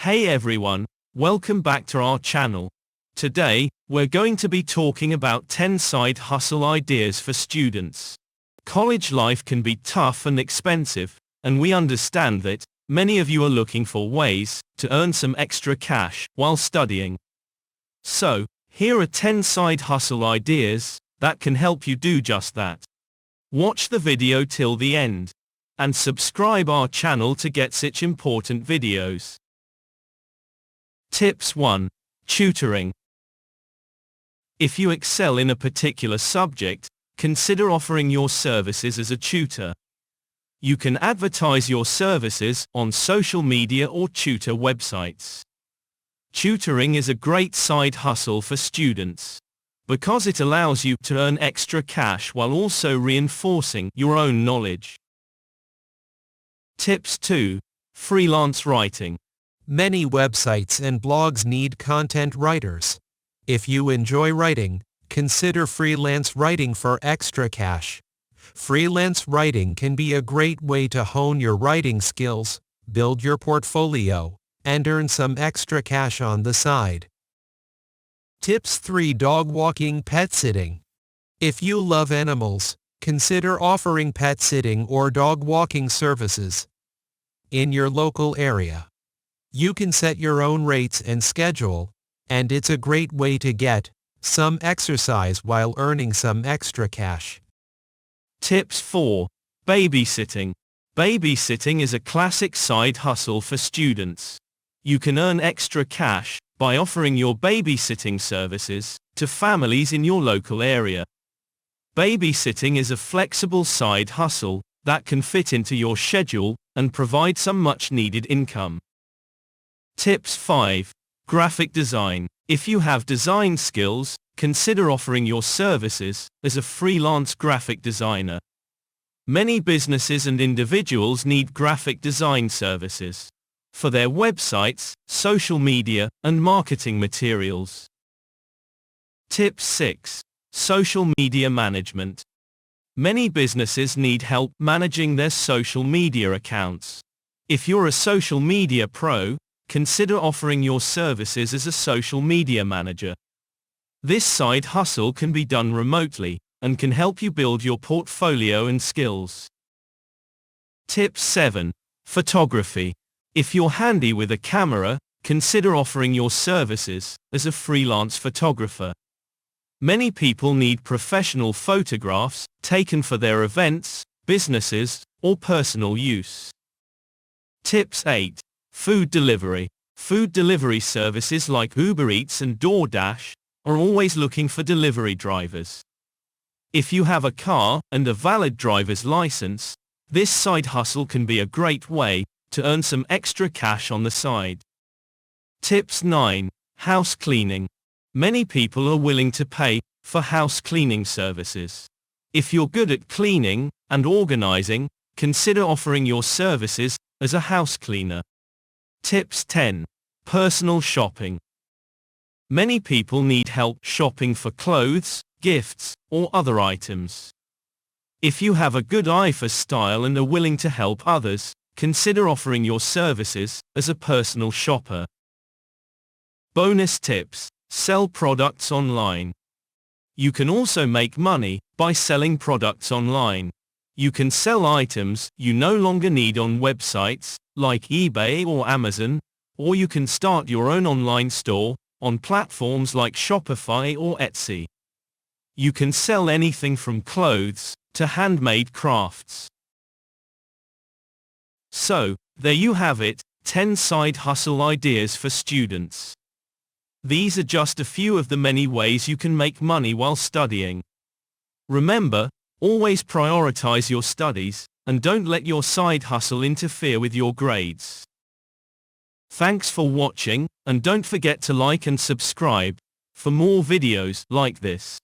Hey everyone, welcome back to our channel. Today, we're going to be talking about 10 side hustle ideas for students. College life can be tough and expensive, and we understand that many of you are looking for ways to earn some extra cash while studying. So, here are 10 side hustle ideas that can help you do just that. Watch the video till the end, and subscribe our channel to get such important videos. Tips 1. Tutoring. If you excel in a particular subject, consider offering your services as a tutor. You can advertise your services on social media or tutor websites. Tutoring is a great side hustle for students, because it allows you to earn extra cash while also reinforcing your own knowledge. Tips 2. Freelance writing. Many websites and blogs need content writers. If you enjoy writing, consider freelance writing for extra cash. Freelance writing can be a great way to hone your writing skills, build your portfolio, and earn some extra cash on the side. Tips 3. Dog walking, pet sitting. If you love animals, consider offering pet sitting or dog walking services in your local area. You can set your own rates and schedule, and it's a great way to get some exercise while earning some extra cash. Tips 4. Babysitting. Babysitting is a classic side hustle for students. You can earn extra cash by offering your babysitting services to families in your local area. Babysitting is a flexible side hustle that can fit into your schedule and provide some much-needed income. Tips 5. Graphic design. If you have design skills, consider offering your services as a freelance graphic designer. Many businesses and individuals need graphic design services for their websites, social media, and marketing materials. Tip 6. Social media management. Many businesses need help managing their social media accounts. If you're a social media pro, consider offering your services as a social media manager. This side hustle can be done remotely and can help you build your portfolio and skills. Tip 7. Photography. If you're handy with a camera, consider offering your services as a freelance photographer. Many people need professional photographs taken for their events, businesses, or personal use. Tips 8. Food delivery. Food delivery services like Uber Eats and DoorDash are always looking for delivery drivers. If you have a car and a valid driver's license, this side hustle can be a great way to earn some extra cash on the side. Tips 9. House cleaning. Many people are willing to pay for house cleaning services. If you're good at cleaning and organizing, consider offering your services as a house cleaner. Tips 10. Personal shopping. Many people need help shopping for clothes, gifts, or other items. If you have a good eye for style and are willing to help others, consider offering your services as a personal shopper. Bonus tips. Sell products online. You can also make money by selling products online. You can sell items you no longer need on websites like eBay or Amazon, or you can start your own online store on platforms like Shopify or Etsy. You can sell anything from clothes to handmade crafts. So, there you have it, 10 side hustle ideas for students. These are just a few of the many ways you can make money while studying. Remember, always prioritize your studies, and don't let your side hustle interfere with your grades. Thanks for watching, and don't forget to like and subscribe for more videos like this.